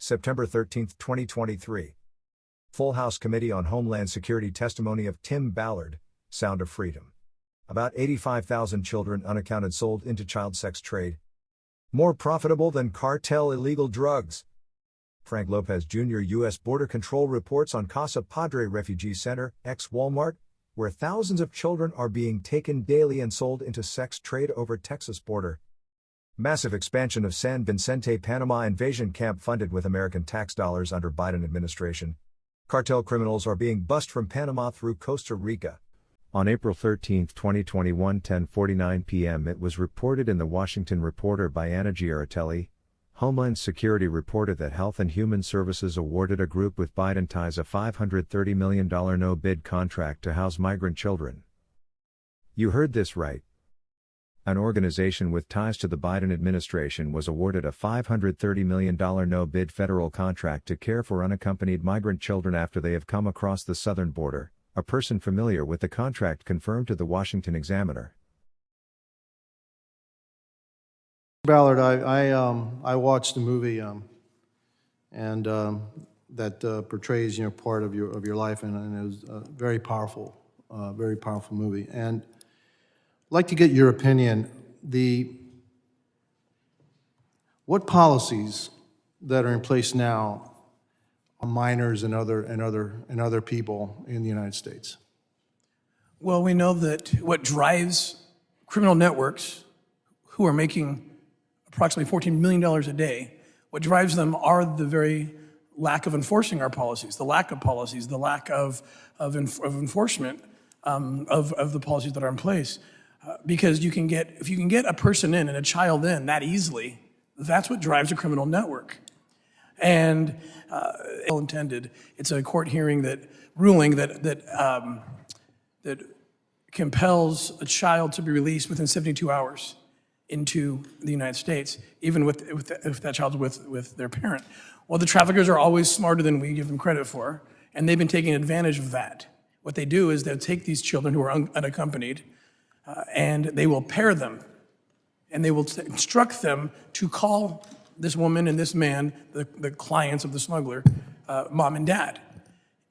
September 13, 2023. Full House Committee on Homeland Security testimony of Tim Ballard, Sound of Freedom. About 85,000 children unaccounted sold into child sex trade. More profitable than cartel illegal drugs. Frank Lopez Jr. U.S. Border Control reports on Casa Padre Refugee Center, ex-Walmart, where thousands of children are being taken daily and sold into sex trade over Texas border. Massive expansion of San Vicente Panama invasion camp funded with American tax dollars under Biden administration. Cartel criminals are being bussed from Panama through Costa Rica. On April 13, 2021, 10:49 p.m. it was reported in the Washington Reporter by Anna Giaratelli, Homeland Security reported that Health and Human Services awarded a group with Biden ties a $530 million no-bid contract to house migrant children. You heard this right. An organization with ties to the Biden administration was awarded a $530 million no-bid federal contract to care for unaccompanied migrant children after they have come across the southern border, a person familiar with the contract confirmed to the Washington Examiner. Ballard, I watched the movie and that portrays part of your life, and it was a very powerful movie. And I'd like to get your opinion. What policies that are in place now on minors and other people in the United States? Well, we know that what drives criminal networks who are making approximately $14 million a day, what drives them are the very lack of enforcing our policies, the lack of policies, the lack of enforcement of the policies that are in place. Because if you can get a person in and a child in that easily, that's what drives a criminal network. And ill intended, it's a court hearing ruling that compels a child to be released within 72 hours into the United States, even if that child's with their parent. Well, the traffickers are always smarter than we give them credit for, and they've been taking advantage of that. What they do is they'll take these children who are unaccompanied, and they will pair them, and they will instruct them to call this woman and this man, the clients of the smuggler, mom and dad.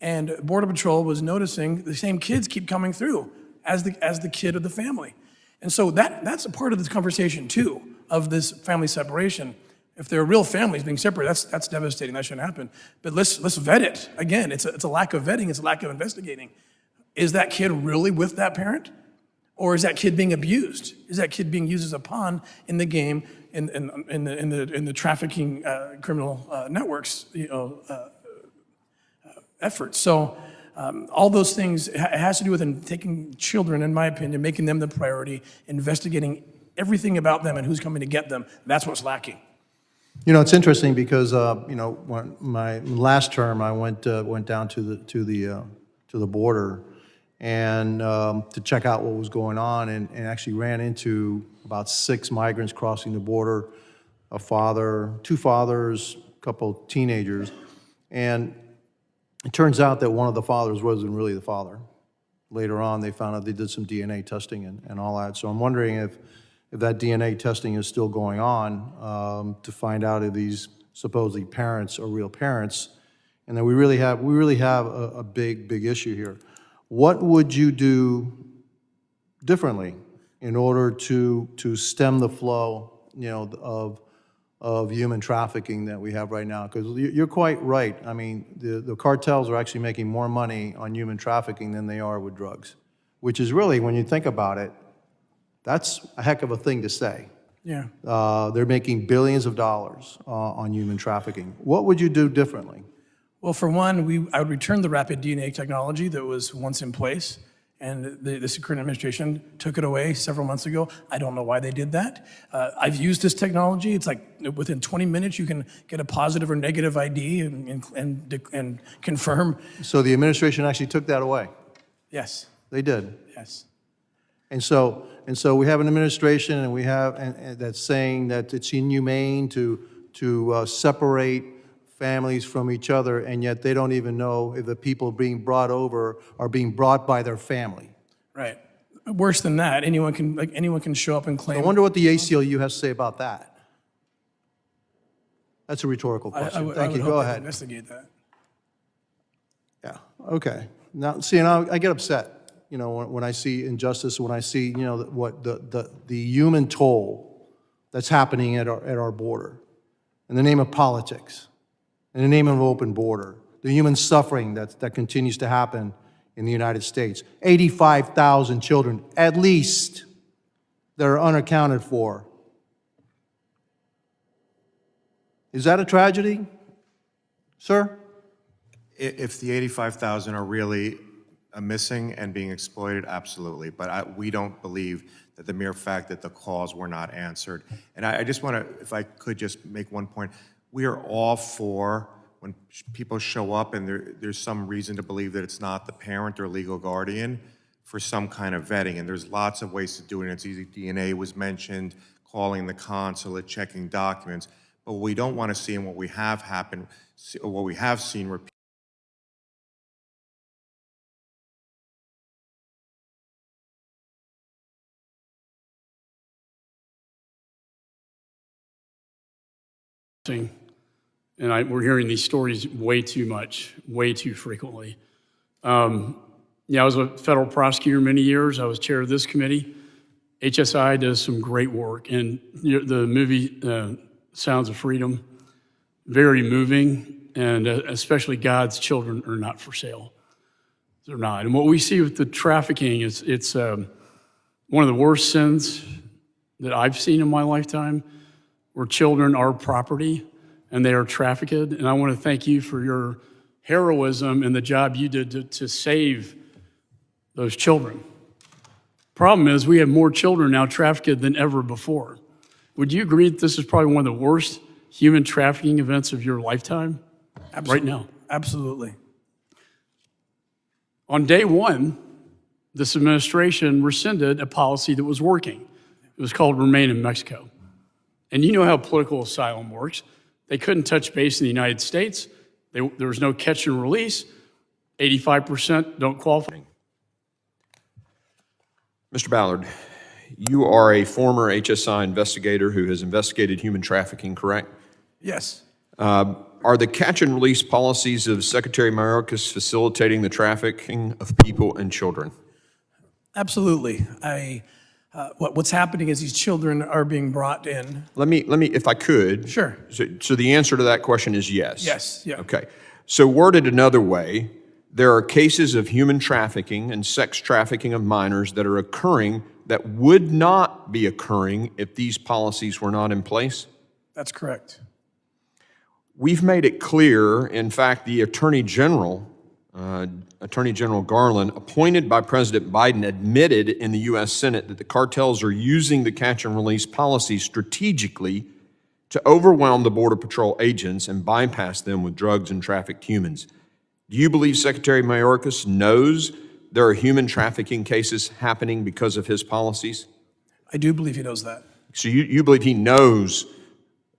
And Border Patrol was noticing the same kids keep coming through as the kid of the family. And so that's a part of this conversation too, of this family separation. If there are real families being separated, that's devastating, that shouldn't happen. But let's vet it. Again, it's a lack of vetting, it's a lack of investigating. Is that kid really with that parent? Or is that kid being abused? Is that kid being used as a pawn in the game, in the trafficking criminal networks efforts? So all those things, it has to do with taking children, in my opinion, making them the priority, investigating everything about them and who's coming to get them. That's what's lacking. It's interesting because when my last term, I went down to the border and to check out what was going on, and actually ran into about 6 migrants crossing the border, a father, 2 fathers, a couple teenagers, and it turns out that one of the fathers wasn't really the father. Later on, they found out they did some DNA testing and all that. So I'm wondering if that DNA testing is still going on to find out if these supposedly parents are real parents, and that we really have a big issue here. What would you do differently in order to stem the flow, of human trafficking that we have right now? Because you're quite right. I mean, the cartels are actually making more money on human trafficking than they are with drugs, which is really, when you think about it, that's a heck of a thing to say. Yeah. They're making billions of dollars on human trafficking. What would you do differently? Well, for one, I would return the rapid DNA technology that was once in place, and the current administration took it away several months ago. I don't know why they did that. I've used this technology. It's like within 20 minutes you can get a positive or negative ID and confirm. So the administration actually took that away? Yes. They did? Yes. And so we have an administration, and that's saying that it's inhumane to separate families from each other, and yet they don't even know if the people being brought over are being brought by their family. Right. Worse than that, anyone can show up and claim. I wonder what the ACLU has to say about that. That's a rhetorical I question. would Thank you. hope Go they ahead. investigate that. Yeah, okay. Now, see, now I get upset, you know, when I see injustice, when I see, you know, what the human toll that's happening at our border in the name of politics, in the name of open border, the human suffering that continues to happen in the United States. 85,000 children, at least, that are unaccounted for. Is that a tragedy, sir? If the 85,000 are really missing and being exploited, absolutely. But we don't believe that the mere fact that the calls were not answered. And I just want to, if I could just make one point, we are all for when people show up and there's some reason to believe that it's not the parent or legal guardian, for some kind of vetting. And there's lots of ways to do it. It's easy. DNA was mentioned, calling the consulate, checking documents. But what we don't want to see, and what we have happened, what we have seen repeatedly, And we're hearing these stories way too much, way too frequently. Yeah, I was a federal prosecutor many years. I was chair of this committee. HSI does some great work. And the movie Sounds of Freedom, very moving, and especially God's children are not for sale. They're not. And what we see with the trafficking is it's one of the worst sins that I've seen in my lifetime, where children are property and they are trafficked. And I want to thank you for your heroism and the job you did to save those children. Problem is, we have more children now trafficked than ever before. Would you agree that this is probably one of the worst human trafficking events of your lifetime? Right now? Absolutely. On day one, this administration rescinded a policy that was working. It was called Remain in Mexico. And you know how political asylum works. They couldn't touch base in the United States. There was no catch and release. 85% don't qualify. Mr. Ballard, you are a former HSI investigator who has investigated human trafficking, correct? Yes. Are the catch and release policies of Secretary Mayorkas facilitating the trafficking of people and children? Absolutely. What's happening is these children are being brought in. Let me, if I could. Sure. So the answer to that question is yes. Yes, yeah. Okay. So worded another way, there are cases of human trafficking and sex trafficking of minors that are occurring that would not be occurring if these policies were not in place? That's correct. We've made it clear, in fact, the Attorney General Garland, appointed by President Biden, admitted in the U.S. Senate that the cartels are using the catch and release policy strategically to overwhelm the Border Patrol agents and bypass them with drugs and trafficked humans. Do you believe Secretary Mayorkas knows there are human trafficking cases happening because of his policies? I do believe he knows that. So you believe he knows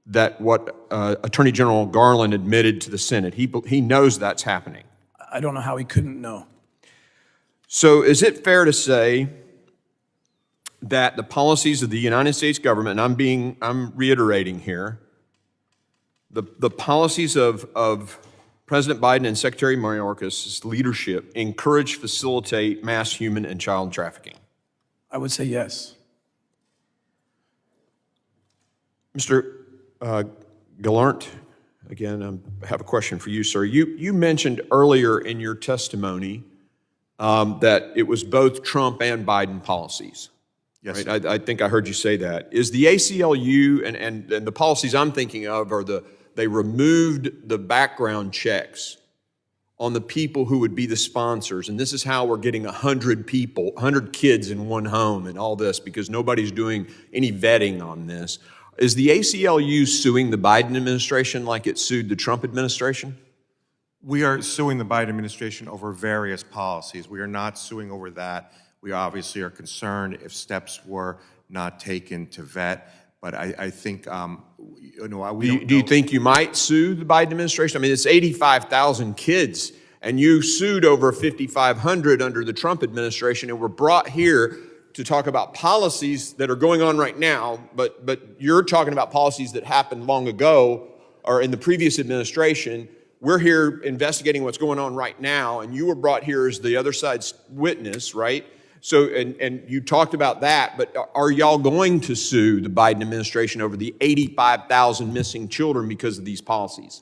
that what Attorney General Garland admitted to the Senate, he knows that's happening? I don't know how he couldn't know. So is it fair to say that the policies of the United States government, and I'm reiterating here, the policies of President Biden and Secretary Mayorkas' leadership encourage, facilitate mass human and child trafficking? I would say yes. Mr. Gallant, again, I have a question for you, sir. You mentioned earlier in your testimony that it was both Trump and Biden policies. Yes. Right? I think I heard you say that. Is the ACLU, and the policies I'm thinking of are they removed the background checks on the people who would be the sponsors, and this is how we're getting 100 people, 100 kids in one home and all this, because nobody's doing any vetting on this. Is the ACLU suing the Biden administration like it sued the Trump administration? We are suing the Biden administration over various policies. We are not suing over that. We obviously are concerned if steps were not taken to vet. But I think, Do you think you might sue the Biden administration? I mean, it's 85,000 kids, and you sued over 5,500 under the Trump administration, and were brought here to talk about policies that are going on right now, but you're talking about policies that happened long ago or in the previous administration. We're here investigating what's going on right now, and you were brought here as the other side's witness, right? So, and you talked about that, but are y'all going to sue the Biden administration over the 85,000 missing children because of these policies?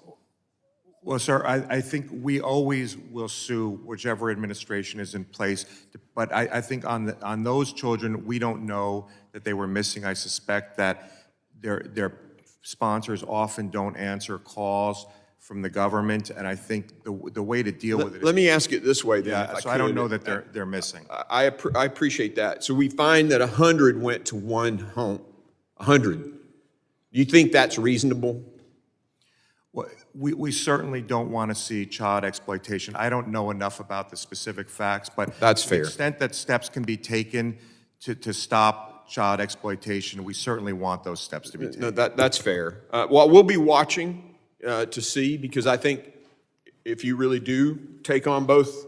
Well, sir, I think we always will sue whichever administration is in place. But I think on those children, we don't know that they were missing. I suspect that their sponsors often don't answer calls from the government, and I think the way to deal with it is... Let me ask it this way then. Yeah, so I don't know that they're missing. I appreciate that. So we find that 100 went to one home. 100. Do you think that's reasonable? Well, we certainly don't want to see child exploitation. I don't know enough about the specific facts, but That's to fair. the extent that steps can be taken to stop child exploitation, we certainly want those steps to be taken. No, that's fair. Well, we'll be watching to see, because I think if you really do take on both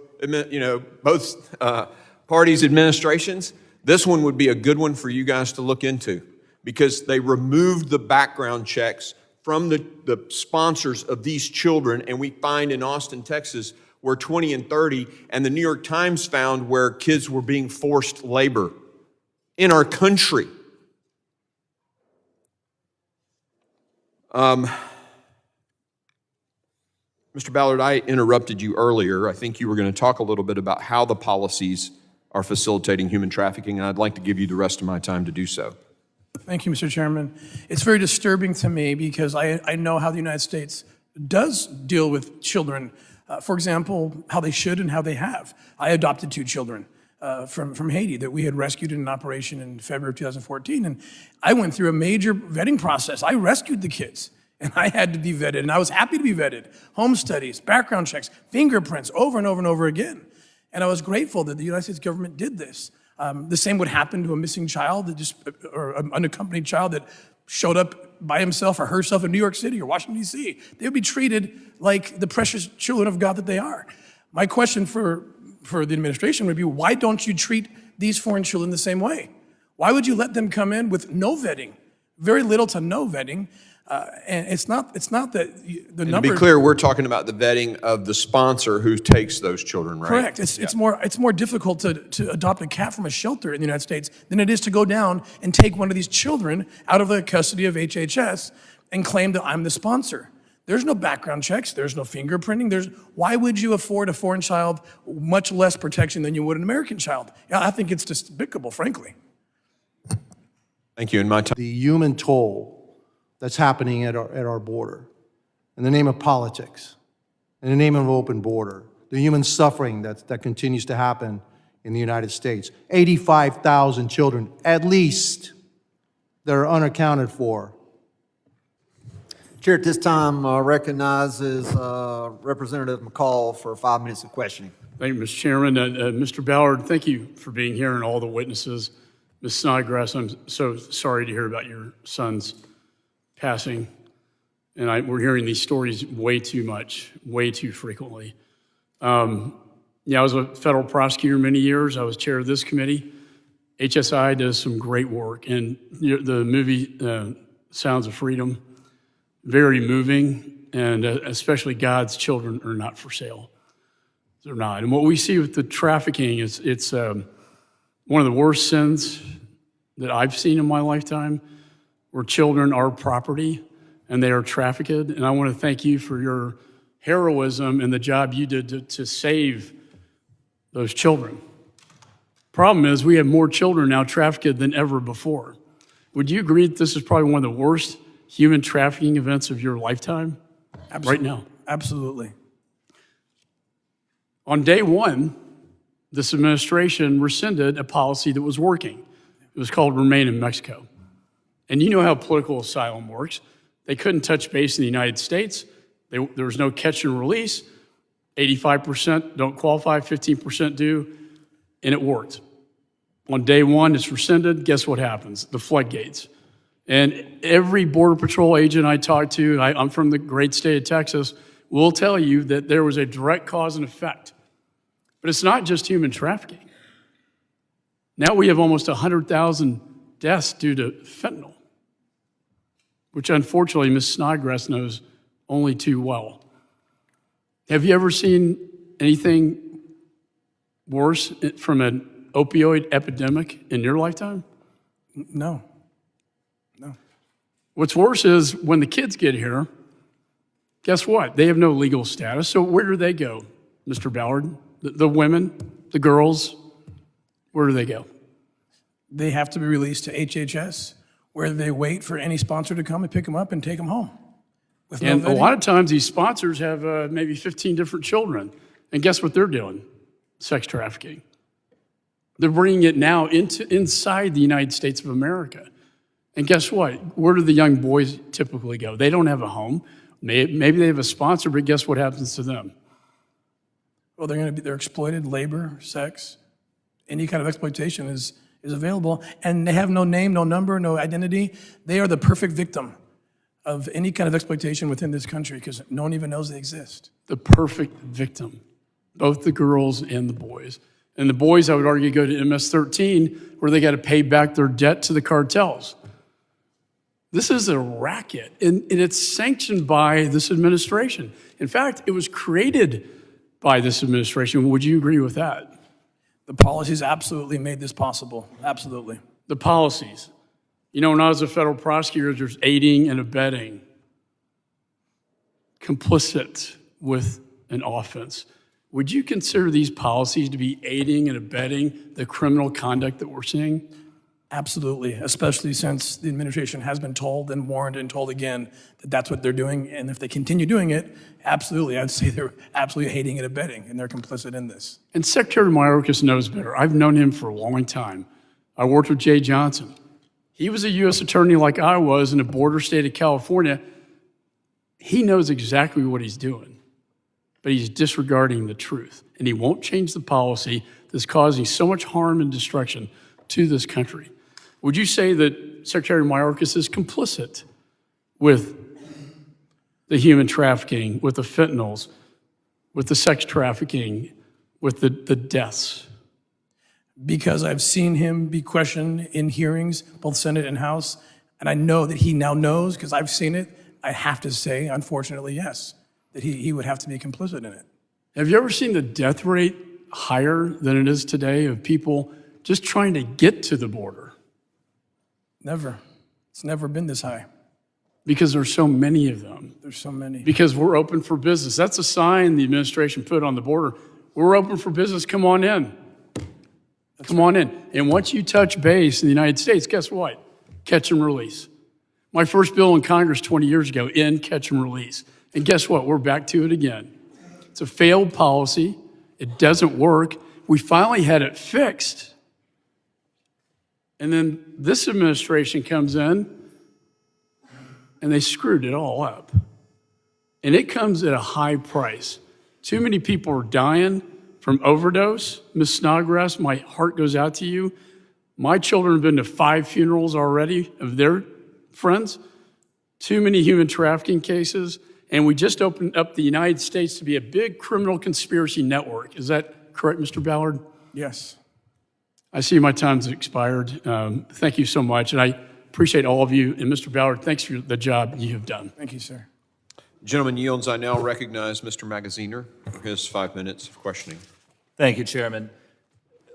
parties' administrations, this one would be a good one for you guys to look into, because they removed the background checks from the sponsors of these children, and we find in Austin, Texas, where 20 and 30, and the New York Times found where kids were being forced labor in our country. Mr. Ballard, I interrupted you earlier. I think you were going to talk a little bit about how the policies are facilitating human trafficking, and I'd like to give you the rest of my time to do so. Thank you, Mr. Chairman. It's very disturbing to me because I know how the United States does deal with children. For example, how they should and how they have. I adopted 2 children from Haiti that we had rescued in an operation in February of 2014, and I went through a major vetting process. I rescued the kids, and I had to be vetted, and I was happy to be vetted. Home studies, background checks, fingerprints, over and over and over again. And I was grateful that the United States government did this. The same would happen to a missing child, or an unaccompanied child that showed up by himself or herself in New York City or Washington, D.C. They would be treated like the precious children of God that they are. My question for the administration would be, why don't you treat these foreign children the same way? Why would you let them come in with no vetting, very little to no vetting? And it's not that the number. To be clear, we're talking about the vetting of the sponsor who takes those children, right? Correct. It's more difficult to adopt a cat from a shelter in the United States than it is to go down and take one of these children out of the custody of HHS and claim that I'm the sponsor. There's no background checks. There's no fingerprinting. Why would you afford a foreign child much less protection than you would an American child? Yeah, I think it's despicable, frankly. Thank you. In my time. The human toll that's happening at our border, in the name of politics, in the name of open border, the human suffering that continues to happen in the United States. 85,000 children, at least, that are unaccounted for. Chair at this time recognizes Representative McCall for 5 minutes of questioning. Thank you, Mr. Chairman. Mr. Ballard, thank you for being here and all the witnesses. Ms. Snodgrass, I'm so sorry to hear about your son's passing. And we're hearing these stories way too much, way too frequently. I was a federal prosecutor many years. I was chair of this committee. HSI does some great work. And the movie Sounds of Freedom, very moving, and especially God's children are not for sale. They're not. And what we see with the trafficking is it's one of the worst sins that I've seen in my lifetime, where children are property and they are trafficked. And I want to thank you for your heroism and the job you did to save those children. Problem is, we have more children now trafficked than ever before. Would you agree that this is probably one of the worst human trafficking events of your lifetime? Right now? Absolutely. On day one, this administration rescinded a policy that was working. It was called Remain in Mexico. And you know how political asylum works. They couldn't touch base in the United States. There was no catch and release. 85% don't qualify, 15% do, and it worked. On day one, it's rescinded. Guess what happens? The floodgates. And every Border Patrol agent I talked to, I'm from the great state of Texas, will tell you that there was a direct cause and effect. But it's not just human trafficking. Now we have almost 100,000 deaths due to fentanyl, which unfortunately Ms. Snodgrass knows only too well. Have you ever seen anything worse from an opioid epidemic in your lifetime? No. What's worse is when the kids get here, guess what? They have no legal status. So where do they go, Mr. Ballard? The women, the girls, where do they go? They have to be released to HHS, where they wait for any sponsor to come and pick them up and take them home. With no And a vetting. lot of times these sponsors have maybe 15 different children. And guess what they're doing? Sex trafficking. They're bringing it now inside the United States of America. And guess what? Where do the young boys typically go? They don't have a home. Maybe they have a sponsor, but guess what happens to them? Well, they're exploited, labor, sex, any kind of exploitation is available, and they have no name, no number, no identity. They are the perfect victim of any kind of exploitation within this country because no one even knows they exist. The perfect victim, both the girls and the boys. And the boys, I would argue, go to MS-13 where they got to pay back their debt to the cartels. This is a racket, and it's sanctioned by this administration. In fact, it was created by this administration. Would you agree with that? The policies absolutely made this possible, absolutely. The policies. You know, when I was a federal prosecutor, there's aiding and abetting, complicit with an offense. Would you consider these policies to be aiding and abetting the criminal conduct that we're seeing? Absolutely, especially since the administration has been told and warned and told again that that's what they're doing. And if they continue doing it, absolutely, I'd say they're absolutely hating and abetting, and they're complicit in this. And Secretary Mayorkas knows better. I've known him for a long time. I worked with Jay Johnson. He was a U.S. attorney like I was in a border state of California. He knows exactly what he's doing, but he's disregarding the truth. And he won't change the policy that's causing so much harm and destruction to this country. Would you say that Secretary Mayorkas is complicit with the human trafficking, with the fentanyls, with the sex trafficking, with the deaths? Because I've seen him be questioned in hearings, both Senate and House, and I know that he now knows, because I've seen it, I have to say, unfortunately, yes, that he would have to be complicit in it. Have you ever seen the death rate higher than it is today of people just trying to get to the border? Never. It's never been this high. Because there's so many of them. There's so many. Because we're open for business. That's a sign the administration put on the border. We're open for business, come on in. Come on in. And once you touch base in the United States, guess what? Catch and release. My first bill in Congress 20 years ago, end, catch and release. And guess what? We're back to it again. It's a failed policy. It doesn't work. We finally had it fixed. And then this administration comes in and they screwed it all up. And it comes at a high price. Too many people are dying from overdose. Ms. Snodgrass, my heart goes out to you. My children have been to 5 funerals already of their friends. Too many human trafficking cases. And we just opened up the United States to be a big criminal conspiracy network. Is that correct, Mr. Ballard? Yes. I see my time's expired. Thank you so much. And I appreciate all of you. And Mr. Ballard, thanks for the job you have done. Thank you, sir. Gentleman yields. I now recognize Mr. Magaziner for his 5 minutes of questioning. Thank you, Chairman.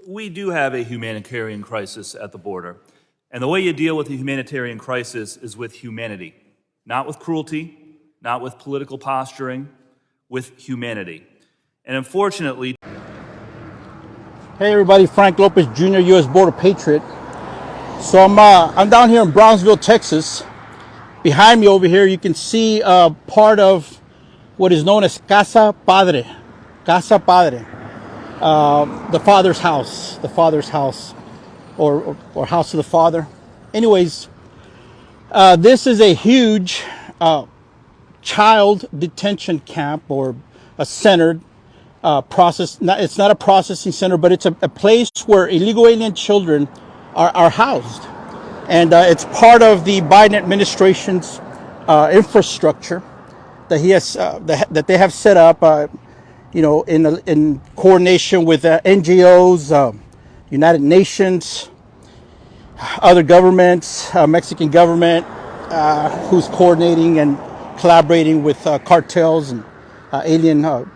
We do have a humanitarian crisis at the border. And the way you deal with a humanitarian crisis is with humanity, not with cruelty, not with political posturing, with humanity. And unfortunately, Hey everybody, Frank Lopez Jr., U.S. Border Patriot. So I'm down here in Brownsville, Texas. Behind me over here, you can see part of what is known as Casa Padre, the Father's house, or house of the Father. Anyways, this is a huge child detention camp or a center. It's not a processing center, but it's a place where illegal alien children are housed. And it's part of the Biden administration's infrastructure that he has, that they have set up, in coordination with NGOs, United Nations, other governments, Mexican government, who's coordinating and collaborating with cartels and alien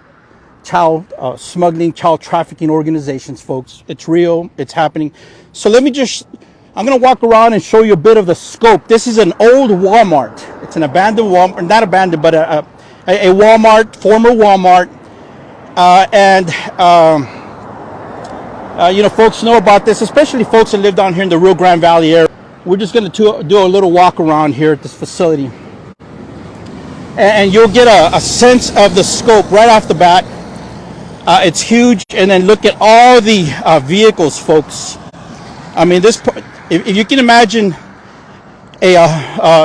child smuggling, child trafficking organizations, folks. It's real, it's happening. So I'm gonna walk around and show you a bit of the scope. This is an old Walmart. It's an abandoned Walmart, not abandoned, but a Walmart, former Walmart. Folks know about this, especially folks that live down here in the Rio Grande Valley area. We're just gonna do a little walk around here at this facility. And you'll get a sense of the scope right off the bat. It's huge, and then look at all the vehicles, folks. I mean, if you can imagine a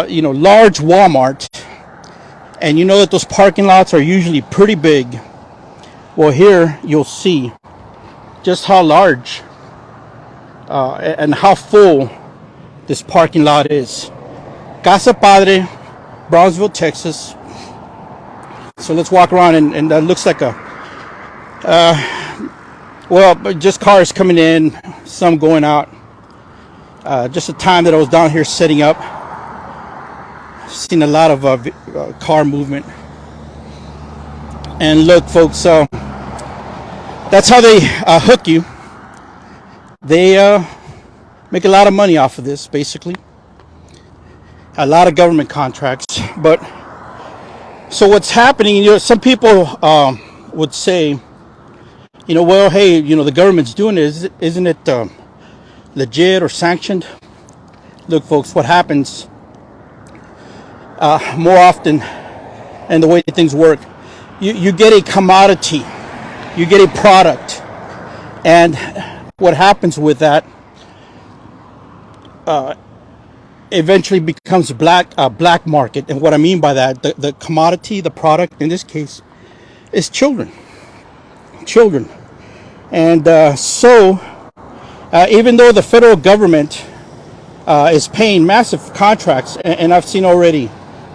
large Walmart, and you know that those parking lots are usually pretty big. Well, here you'll see just how large and how full this parking lot is. Casa Padre, Brownsville, Texas. So let's walk around, and that looks like just cars coming in, some going out. Just the time that I was down here setting up, seen a lot of car movement. And look, folks, that's how they hook you. They make a lot of money off of this, basically. A lot of government contracts. But so what's happening, some people would say, well, hey, the government's doing it. Isn't it legit or sanctioned? Look, folks, what happens more often, and the way things work, you get a commodity, you get a product, and what happens with that eventually becomes a black market. And what I mean by that, the commodity, the product in this case, is children. And so even though the federal government is paying massive contracts, and I've seen already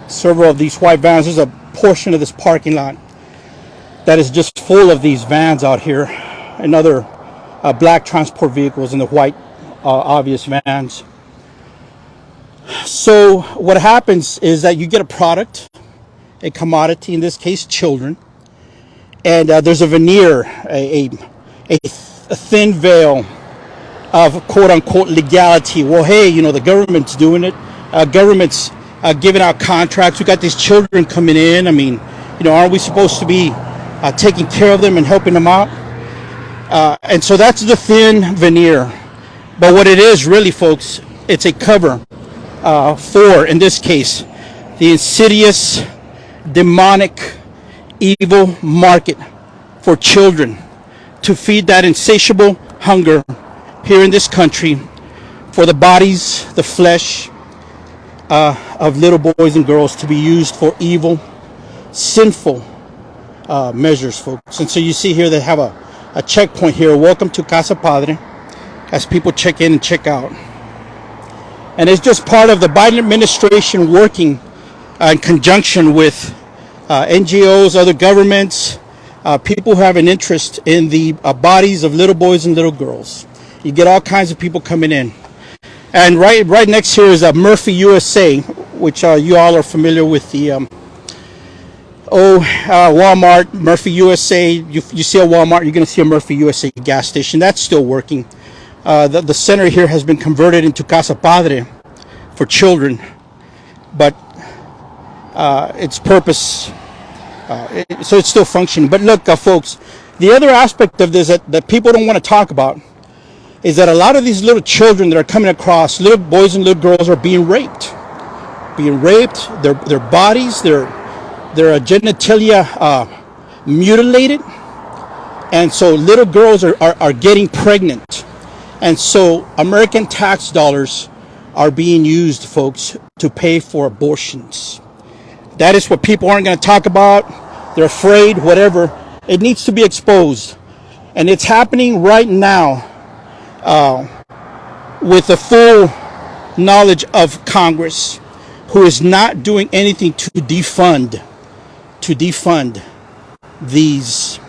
several of these white vans. There's a portion of this parking lot that is just full of these vans out here and other black transport vehicles and the white obvious vans. So what happens is that you get a product, a commodity, in this case children, and there's a veneer, a thin veil of quote-unquote legality. Well, hey, the government's doing it. Government's giving out contracts. We got these children coming in. I mean, aren't we supposed to be taking care of them and helping them out? And so that's the thin veneer. But what it is really, folks, it's a cover for, in this case, the insidious, demonic, evil market for children, to feed that insatiable hunger here in this country for the bodies, the flesh of little boys and girls to be used for evil, sinful measures, folks. And so you see here they have a checkpoint here. Welcome to Casa Padre, as people check in and check out. And it's just part of the Biden administration working in conjunction with NGOs, other governments, people who have an interest in the bodies of little boys and little girls. You get all kinds of people coming in. And right next here is Murphy USA, which you all are familiar with, the Walmart, Murphy USA. You see a Walmart, you're going to see a Murphy USA gas station. That's still working. The center here has been converted into Casa Padre for children, but its purpose, so it's still functioning. But look, folks, the other aspect of this that people don't want to talk about is that a lot of these little children that are coming across, little boys and little girls, are being raped. Their bodies, their genitalia mutilated, and so little girls are getting pregnant. And so American tax dollars are being used, folks, to pay for abortions. That is what people aren't going to talk about. They're afraid, whatever. It needs to be exposed. And it's happening right now with the full knowledge of Congress, who is not doing anything to defund these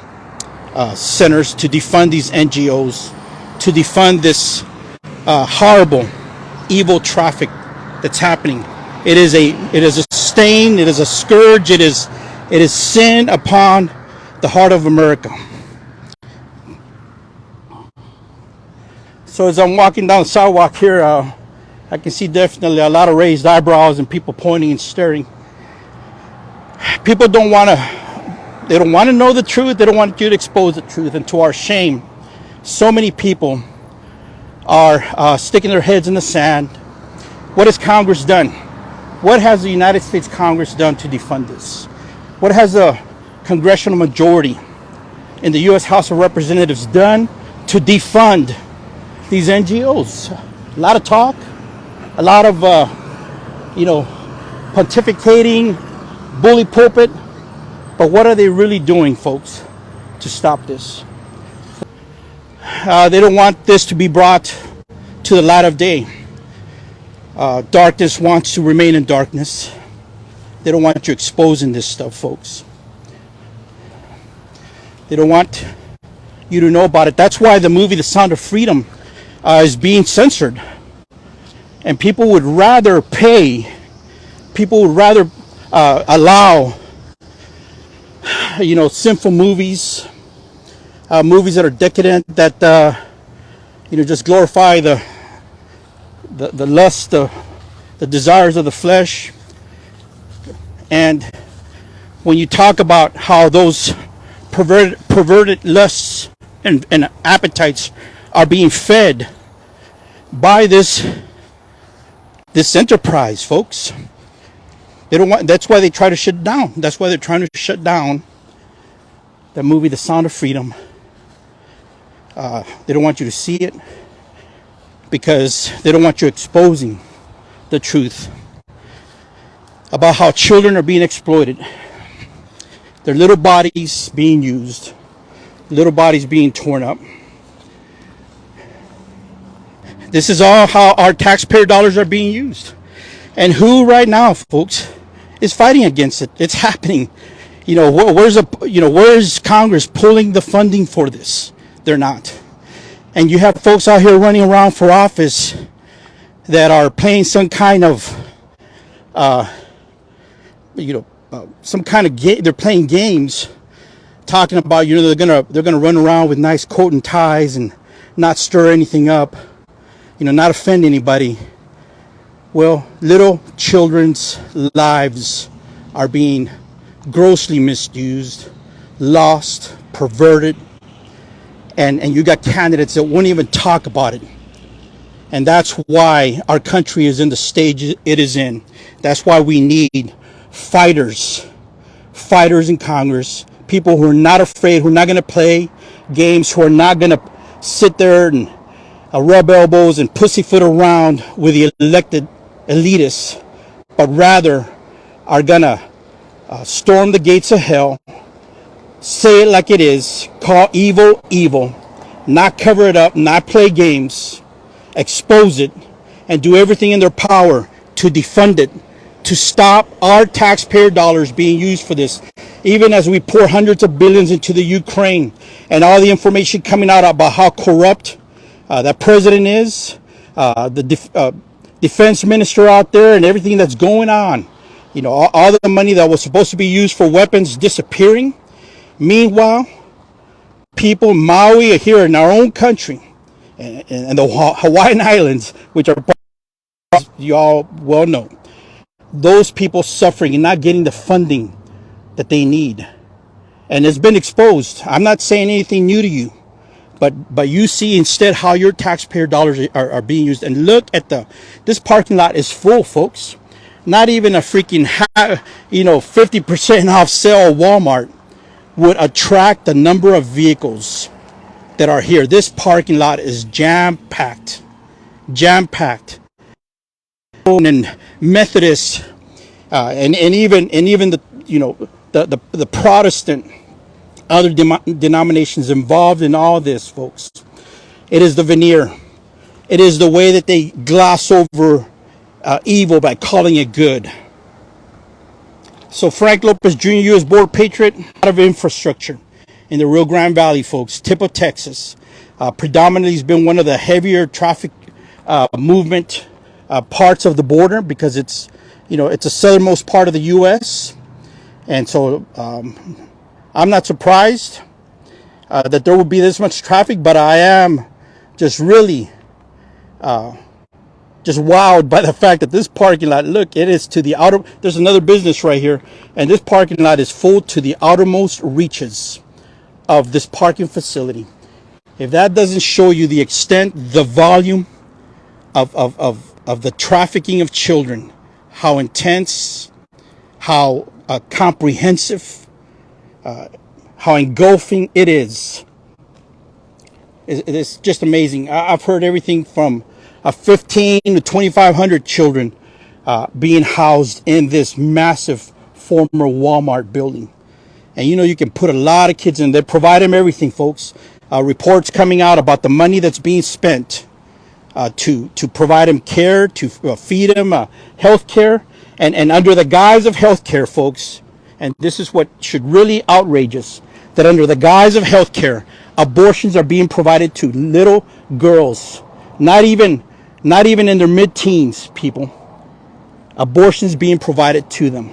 centers, to defund these NGOs, to defund this horrible, evil traffic that's happening. It is a stain, it is a scourge, it is sin upon the heart of America. So as I'm walking down the sidewalk here, I can see definitely a lot of raised eyebrows and people pointing and staring. People don't want to know the truth. They don't want you to expose the truth. And to our shame, so many people are sticking their heads in the sand. What has Congress done? What has the United States Congress done to defund this? What has the congressional majority in the U.S. House of Representatives done to defund these NGOs? A lot of talk, a lot of, pontificating, bully pulpit. But what are they really doing, folks, to stop this? They don't want this to be brought to the light of day. Darkness wants to remain in darkness. They don't want you exposing this stuff, folks. They don't want you to know about it. That's why the movie The Sound of Freedom is being censored. And people would rather allow, sinful movies, movies that are decadent, that, just glorify the lust, the desires of the flesh. And when you talk about how those perverted lusts and appetites are being fed by this enterprise, folks, they don't want. That's why they try to shut it down. That's why they're trying to shut down the movie, The Sound of Freedom. They don't want you to see it because they don't want you exposing the truth about how children are being exploited, their little bodies being used, little bodies being torn up. This is all how our taxpayer dollars are being used. And who right now, folks, is fighting against it? It's happening. Where's Congress pulling the funding for this? They're not. And you have folks out here running around for office that are playing some kind of, some kind of game. They're playing games, talking about, they're gonna run around with nice coat and ties and not stir anything up, not offend anybody. Well, little children's lives are being grossly misused, lost, perverted, and you got candidates that won't even talk about it. And that's why our country is in the stage it is in. That's why we need fighters in Congress, people who are not afraid, who are not going to play games, who are not going to sit there and rub elbows and pussyfoot around with the elected elitists, but rather are going to storm the gates of hell, say it like it is, call evil evil, not cover it up, not play games, expose it, and do everything in their power to defund it, to stop our taxpayer dollars being used for this. Even as we pour hundreds of billions into the Ukraine, and all the information coming out about how corrupt that president is, the defense minister out there, and everything that's going on. All the money that was supposed to be used for weapons disappearing. Meanwhile, people in Maui are here in our own country, and the Hawaiian Islands, which are, you all well know, those people suffering and not getting the funding that they need. And it's been exposed. I'm not saying anything new to you, but you see instead how your taxpayer dollars are being used. And look at this parking lot is full, folks. Not even a freaking 50% off sale at Walmart would attract the number of vehicles that are here. This parking lot is jam-packed. And Methodists, and even the Protestant, other denominations involved in all this, folks. It is the veneer. It is the way that they gloss over evil by calling it good. So Frank Lopez Jr., U.S. Border Patriot, out of infrastructure in the Rio Grande Valley, folks, tip of Texas. Predominantly has been one of the heavier traffic movement parts of the border because it's it's the southernmost part of the U.S. And so I'm not surprised that there will be this much traffic, but I am just really just wowed by the fact that this parking lot, look, it is to the outer, there's another business right here, and this parking lot is full to the outermost reaches of this parking facility. If that doesn't show you the extent, the volume of the trafficking of children, how intense, how comprehensive, how engulfing it is, it's just amazing. I've heard everything from 15 to 2,500 children being housed in this massive former Walmart building. And you can put a lot of kids in there, provide them everything, folks. Reports coming out about the money that's being spent to provide them care, to feed them health care. And under the guise of health care, folks, and this is what should really outrage us, that under the guise of health care, abortions are being provided to little girls, not even in their mid-teens, people. Abortions being provided to them.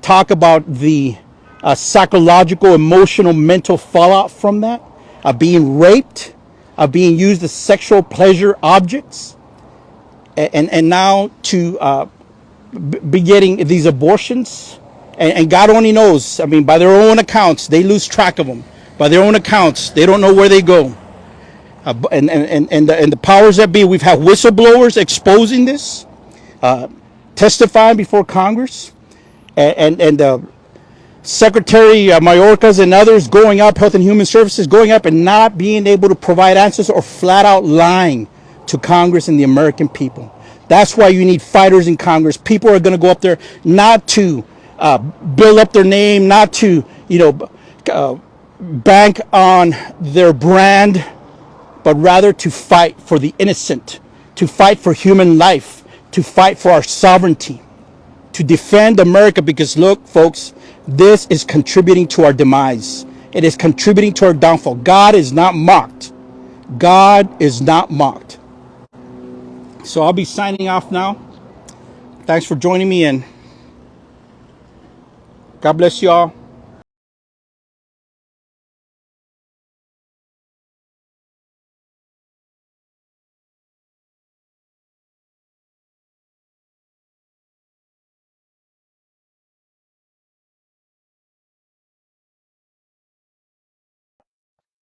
Talk about the psychological, emotional, mental fallout from that, being raped, being used as sexual pleasure objects, and now to be getting these abortions. And God only knows, I mean, by their own accounts, they lose track of them. By their own accounts, they don't know where they go. And the powers that be, we've had whistleblowers exposing this, testifying before Congress, and Secretary Mayorkas and others going up, Health and Human Services going up and not being able to provide answers or flat out lying to Congress and the American people. That's why you need fighters in Congress. People are going to go up there not to build up their name, not to, bank on their brand, but rather to fight for the innocent, to fight for human life, to fight for our sovereignty, to defend America, because look, folks, this is contributing to our demise. It is contributing to our downfall. God is not mocked. God is not mocked. So I'll be signing off now. Thanks for joining me, and God bless you all.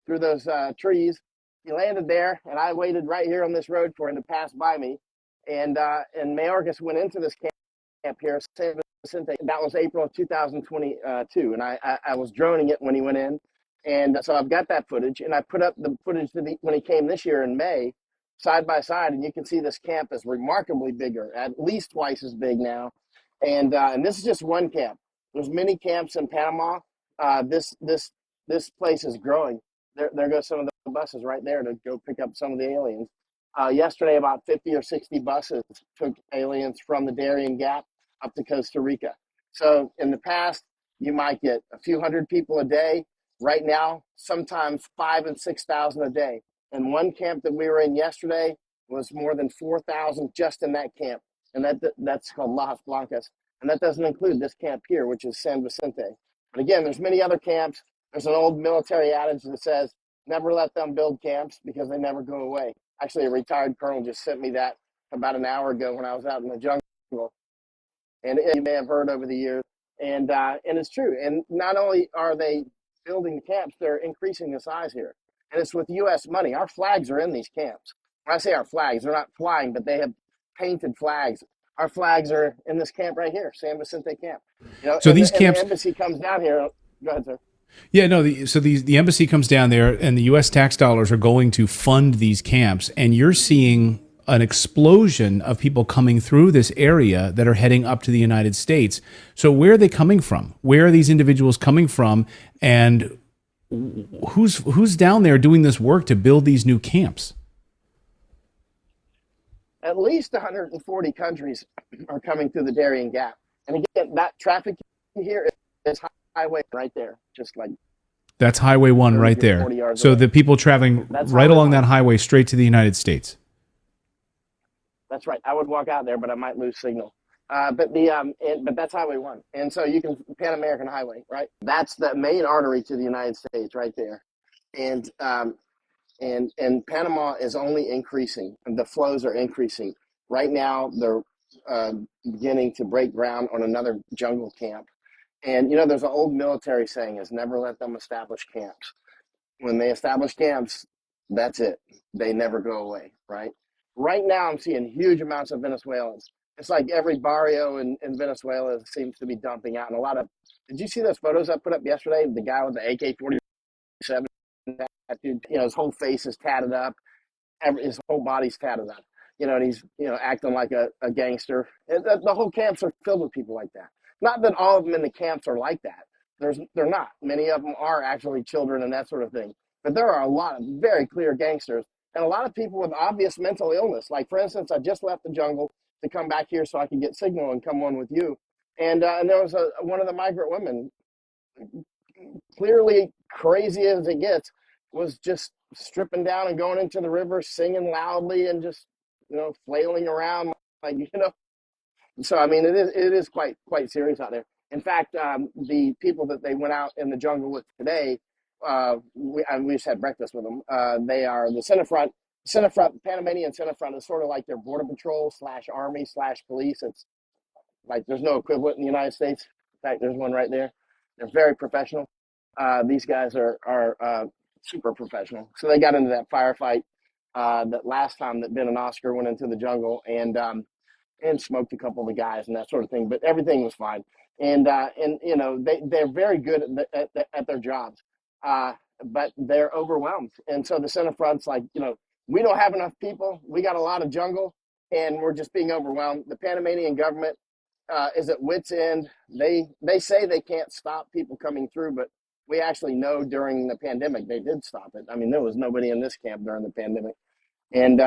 Through those trees. He landed there, and I waited right here on this road for him to pass by me. And Mayorkas went into this camp here, San Vicente. That was April of 2022, and I was droning it when he went in. And so I've got that footage, and I put up the footage when he came this year in May, side by side, and you can see this camp is remarkably bigger, at least twice as big now. And this is just one camp. There's many camps in Panama. This place is growing. There goes some of the buses right there to go pick up some of the aliens. Yesterday, about 50 or 60 buses took aliens from the Darien Gap up to Costa Rica. So in the past, you might get a few hundred people a day. Right now, sometimes 5,000 and 6,000 a day. And one camp that we were in yesterday was more than 4,000 just in that camp. And that's called Las Blancas. And that doesn't include this camp here, which is San Vicente. But again, there's many other camps. There's an old military adage that says, never let them build camps because they never go away. Actually, a retired colonel just sent me that about an hour ago when I was out in the jungle. And you may have heard over the years. And it's true. And not only are they building the camps, they're increasing the size here. And it's with U.S. money. Our flags are in these camps. When I say our flags, they're not flying, but they have painted flags. Our flags are in this camp right here, San Vicente camp. So these camps, the embassy comes down here. Go ahead, sir. Yeah, no. The embassy comes down there, and the U.S. tax dollars are going to fund these camps, and you're seeing an explosion of people coming through this area that are heading up to the United States. So where are they coming from? Where are these individuals coming from? And who's down there doing this work to build these new camps? At least 140 countries are coming through the Darien Gap. And again, that traffic here is highway right there, just like that's Highway 1 right there. So away. The people traveling right along that highway straight to the United States. That's right. I would walk out there, but I might lose signal. But that's Highway 1, and so you can Pan American Highway, right? That's the main artery to the United States, right there, and Panama is only increasing, and the flows are increasing. Right now, they're beginning to break ground on another jungle camp, and there's an old military saying: "Is never let them establish camps." When they establish camps, that's it. They never go away, right? Right now, I'm seeing huge amounts of Venezuelans. It's like every barrio in Venezuela seems to be dumping out. And a lot of, did you see those photos I put up yesterday? The guy with the AK-47, that dude, his whole face is tatted up. His whole body's tatted up, and he's, acting like a gangster. And the whole camps are filled with people like that. Not that all of them in the camps are like that. They're not. Many of them are actually children and that sort of thing. But there are a lot of very clear gangsters and a lot of people with obvious mental illness. Like, for instance, I just left the jungle to come back here so I could get signal and come on with you. And there was one of the migrant women, clearly crazy as it gets, was just stripping down and going into the river, singing loudly and just, flailing around like. So I mean, it is quite serious out there. In fact, the people that they went out in the jungle with today, we just had breakfast with them. They are the Centerfront. Panamanian Centerfront is sort of like their border patrol / army / police. It's like there's no equivalent in the United States. In fact, there's one right there. They're very professional. These guys are super professional. So they got into that firefight that last time that Ben and Oscar went into the jungle and smoked a couple of the guys and that sort of thing. But everything was fine. And they're very good at their jobs, but they're overwhelmed. And so the Centerfront's like, we don't have enough people. We got a lot of jungle, and we're just being overwhelmed. The Panamanian government is at wit's end. They say they can't stop people coming through, but we actually know during the pandemic they did stop it. I mean, there was nobody in this camp during the pandemic, and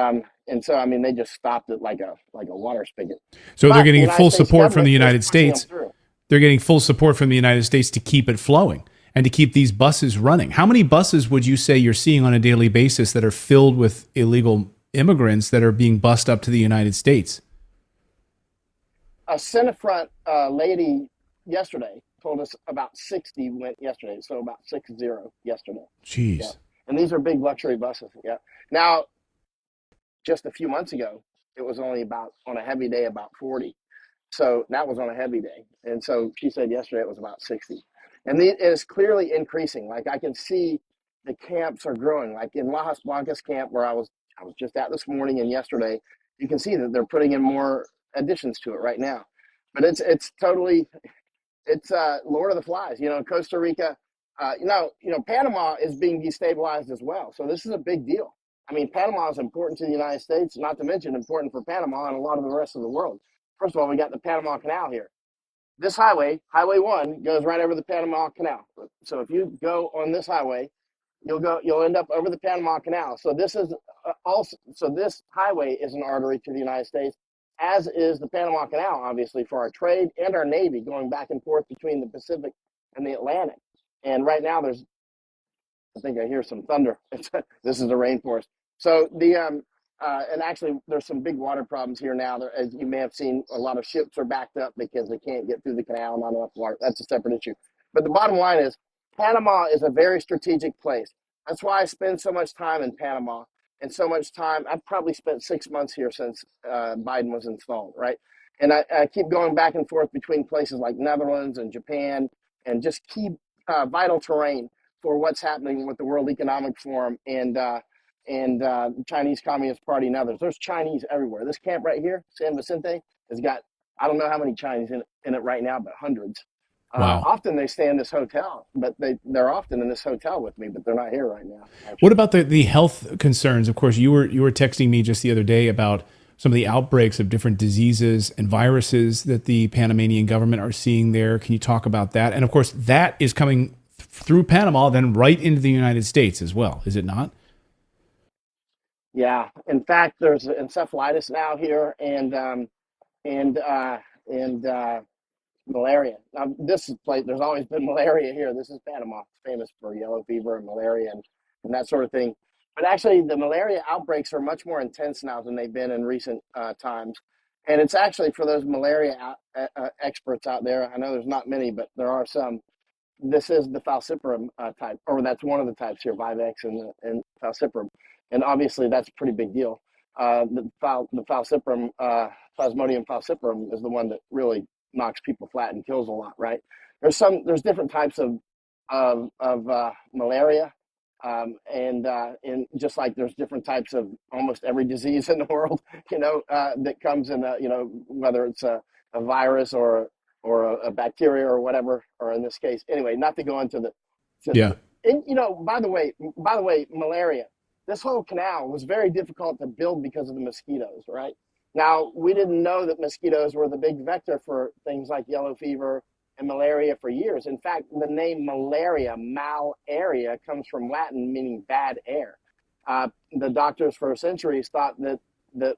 so I mean they just stopped it like a water spigot. So But they're the getting United full States support from the government United is pushing them States. through. They're getting full support from the United States to keep it flowing and to keep these buses running. How many buses would you say you're seeing on a daily basis that are filled with illegal immigrants that are being bussed up to the United States? A Centerfront lady yesterday told us about 60 went yesterday, so about 60 yesterday. Jeez. Yeah. And these are big luxury buses. Yeah. Now, just a few months ago, it was only about, on a heavy day, about 40. So that was on a heavy day. And so she said yesterday it was about 60. And it is clearly increasing. Like I can see the camps are growing. Like in Lajas Blancas camp, where I was just at this morning and yesterday, you can see that they're putting in more additions to it right now. But it's totally, it's Lord of the Flies. Costa Rica, Panama is being destabilized as well. So this is a big deal. I mean, Panama is important to the United States, not to mention important for Panama and a lot of the rest of the world. First of all, we got the Panama Canal here. This highway, Highway 1, goes right over the Panama Canal. So if you go on this highway, you'll end up over the Panama Canal. So this is this highway is an artery to the United States, as is the Panama Canal, obviously, for our trade and our Navy going back and forth between the Pacific and the Atlantic. And right now I think I hear some thunder. This is the rainforest. So and actually there's some big water problems here now. As you may have seen, a lot of ships are backed up because they can't get through the canal, not enough water. That's a separate issue. But the bottom line is Panama is a very strategic place. That's why I spend so much time in Panama and so much time. I've probably spent 6 months here since Biden was installed, right? And I keep going back and forth between places like Netherlands and Japan and just keep vital terrain for what's happening with the World Economic Forum and the Chinese Communist Party and others. There's Chinese everywhere. This camp right here, San Vicente, has got, I don't know how many Chinese in it right now, but hundreds. Wow. Often they stay in this hotel, but they're often in this hotel with me, but they're not here right now. Actually. What about the health concerns? Of course, you were texting me just the other day about some of the outbreaks of different diseases and viruses that the Panamanian government are seeing there. Can you talk about that? And of course, that is coming through Panama, then right into the United States as well, is it not? Yeah. In fact, there's encephalitis now here and malaria. Now, this is place. There's always been malaria here. This is Panama, famous for yellow fever and malaria and that sort of thing. But actually, the malaria outbreaks are much more intense now than they've been in recent times. And it's actually for those malaria experts out there. I know there's not many, but there are some. This is the falciparum type, or that's one of the types here, Vivex and falciparum. And obviously that's a pretty big deal. The falciparum, Plasmodium falciparum is the one that really knocks people flat and kills a lot, right? There's different types of malaria. And just like there's different types of almost every disease in the world, that comes in, whether it's a virus or a bacteria or whatever, or in this case, anyway, not to go into Yeah. and by the way, malaria, this whole canal was very difficult to build because of the mosquitoes, right? Now, we didn't know that mosquitoes were the big vector for things like yellow fever and malaria for years. In fact, the name malaria, malaria, comes from Latin meaning bad air. The doctors for centuries thought that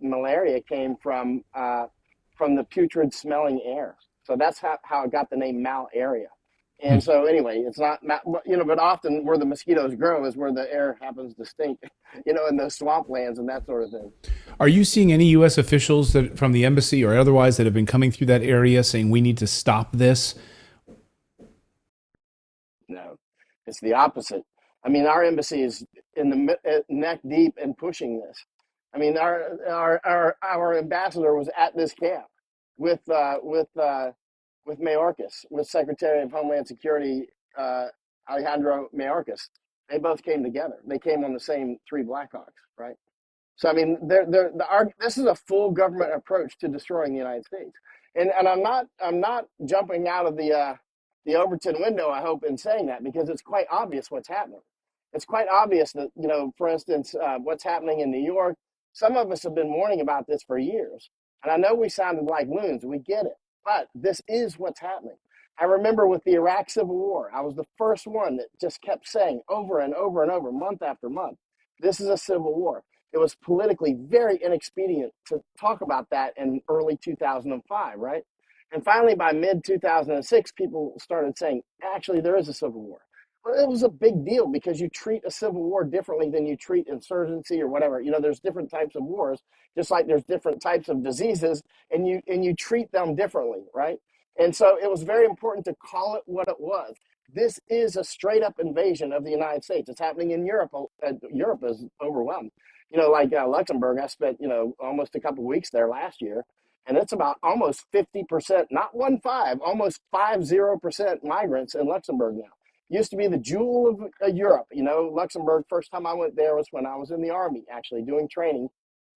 malaria came from the putrid smelling air. So that's how it got the name malaria. And so anyway, it's not, but often where the mosquitoes grow is where the air happens to stink, in those swamplands and that sort of thing. Are you seeing any U.S. officials that from the embassy or otherwise that have been coming through that area saying we need to stop this? No, it's the opposite. I mean, our embassy is in the neck deep in pushing this. I mean, our ambassador was at this camp with Mayorkas, with Secretary of Homeland Security Alejandro Mayorkas. They both came together. They came on the same three Blackhawks, right? So I mean, this is a full government approach to destroying the United States. And I'm not jumping out of the Overton window, I hope, in saying that, because it's quite obvious what's happening. It's quite obvious that, for instance, what's happening in New York. Some of us have been warning about this for years. And I know we sounded like loons. We get it. But this is what's happening. I remember with the Iraq Civil War, I was the first one that just kept saying over and over and over, month after month, this is a civil war. It was politically very inexpedient to talk about that in early 2005, right? And finally, by mid-2006, people started saying, actually, there is a civil war. Well, it was a big deal because you treat a civil war differently than you treat insurgency or whatever. There's different types of wars, just like there's different types of diseases, and you treat them differently, right? And so it was very important to call it what it was. This is a straight-up invasion of the United States. It's happening in Europe. Europe is overwhelmed. Like Luxembourg, I spent, almost a couple of weeks there last year, and it's about almost 50%, not 15, almost 50% migrants in Luxembourg now. Used to be the jewel of Europe. Luxembourg, first time I went there was when I was in the Army, actually doing training.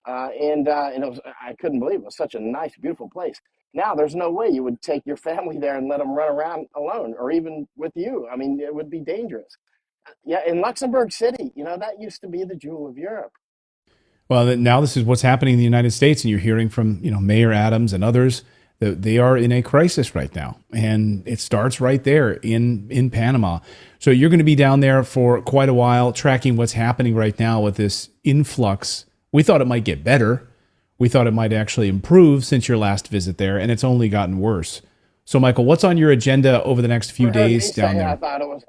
And it was, I couldn't believe it was such a nice, beautiful place. Now there's no way you would take your family there and let them run around alone, or even with you. I mean, it would be dangerous. Yeah, in Luxembourg City, that used to be the jewel of Europe. Well, now this is what's happening in the United States, and you're hearing from Mayor Adams and others that they are in a crisis right now, and it starts right there in Panama. So you're going to be down there for quite a while, tracking what's happening right now with this influx. We thought it might get better. We thought it might actually improve since your last visit there, and it's only gotten worse. So, Michael, what's on your agenda over the next few days down there? I thought it was.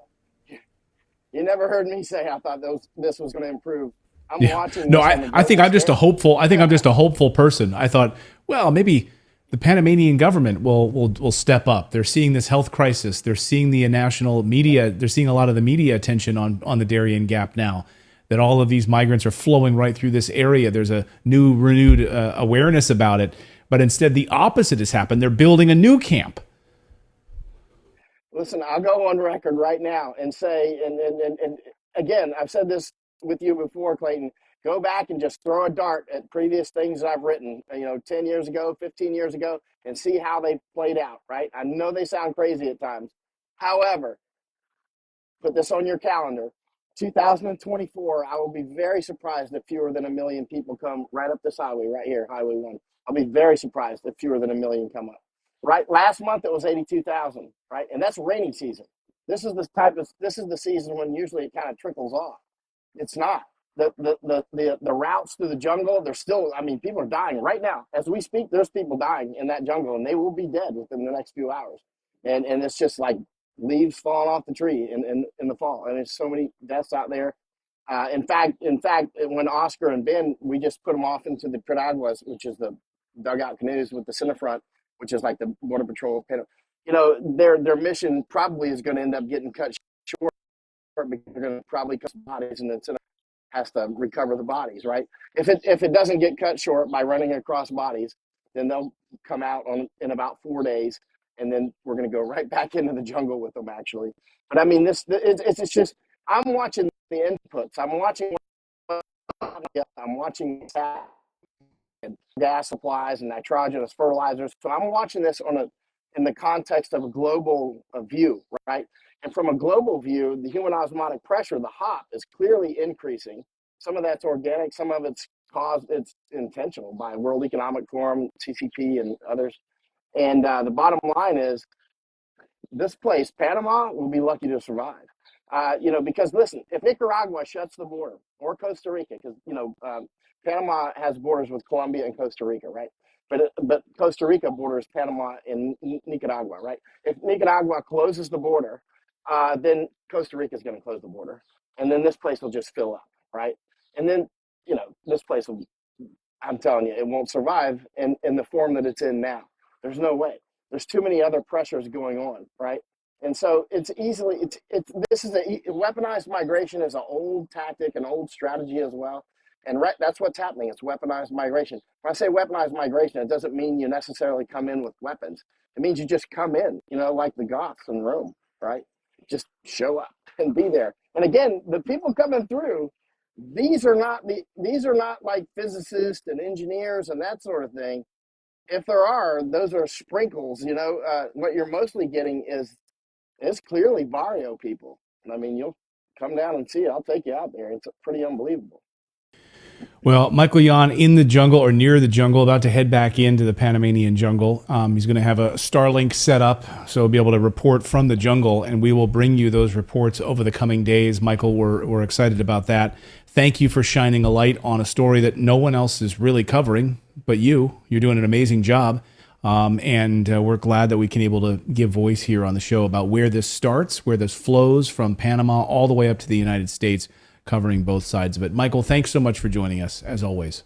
You never heard me say I thought this was going to improve. I'm watching. No, I think I'm just a hopeful. I think I'm just a hopeful person. I thought, well, maybe the Panamanian government will step up. They're seeing this health crisis. They're seeing the national media. They're seeing a lot of the media attention on the Darien Gap now. That all of these migrants are flowing right through this area. There's a renewed awareness about it. But instead, the opposite has happened. They're building a new camp. Listen, I'll go on record right now and say, and again, I've said this with you before, Clayton. Go back and just throw a dart at previous things that I've written, 10 years ago, 15 years ago, and see how they played out, right? I know they sound crazy at times. However, put this on your calendar. 2024, I will be very surprised if fewer than 1 million people come right up this highway right here, Highway 1. I'll be very surprised if fewer than 1 million come up. Right, last month it was 82,000, right? And that's rainy season. This is the season when usually it kind of trickles off. It's not. The routes through the jungle, they're still, people are dying right now. As we speak, there's people dying in that jungle, and they will be dead within the next few hours. And it's just like leaves falling off the tree in the fall. And there's so many deaths out there. In fact, when Oscar and Ben, we just put them off into the Piraguas, which is the dugout canoes with the Centerfront, which is like the Border Patrol. You know, their mission probably is going to end up getting cut short because they're going to probably cut bodies, and the Center has to recover the bodies, right? If it doesn't get cut short by running across bodies, then they'll come out in about 4 days, and then we're going to go right back into the jungle with them, actually. But I mean, it's just, I'm watching the inputs. I'm watching gas supplies and nitrogenous fertilizers. So I'm watching this in the context of a global view, right? And from a global view, the human osmotic pressure, the HOP, is clearly increasing. Some of that's organic, some of it's intentional by World Economic Forum, CCP, and others. And the bottom line is, this place, Panama, will be lucky to survive. You know, because listen, if Nicaragua shuts the border, or Costa Rica, because Panama has borders with Colombia and Costa Rica, right? But Costa Rica borders Panama and Nicaragua, right? If Nicaragua closes the border, then Costa Rica is going to close the border, and then this place will just fill up, right? And then this place will, I'm telling you, it won't survive in the form that it's in now. There's no way. There's too many other pressures going on, right? And so weaponized migration is an old tactic, an old strategy as well. And that's what's happening. It's weaponized migration. When I say weaponized migration, it doesn't mean you necessarily come in with weapons. It means you just come in, like the Goths in Rome, right? Just show up and be there. And again, the people coming through, these are not like physicists and engineers and that sort of thing. If there are, those are sprinkles. What you're mostly getting is clearly barrio people. I mean, you'll come down and see it. I'll take you out there. It's pretty unbelievable. Well, Michael Yon in the jungle or near the jungle, about to head back into the Panamanian jungle. He's going to have a Starlink set up, so he'll be able to report from the jungle, and we will bring you those reports over the coming days. Michael, we're excited about that. Thank you for shining a light on a story that no one else is really covering but you. You're doing an amazing job, and we're glad that we can able to give voice here on the show about where this starts, where this flows from Panama all the way up to the United States, covering both sides of it. Michael, thanks so much for joining us, as always.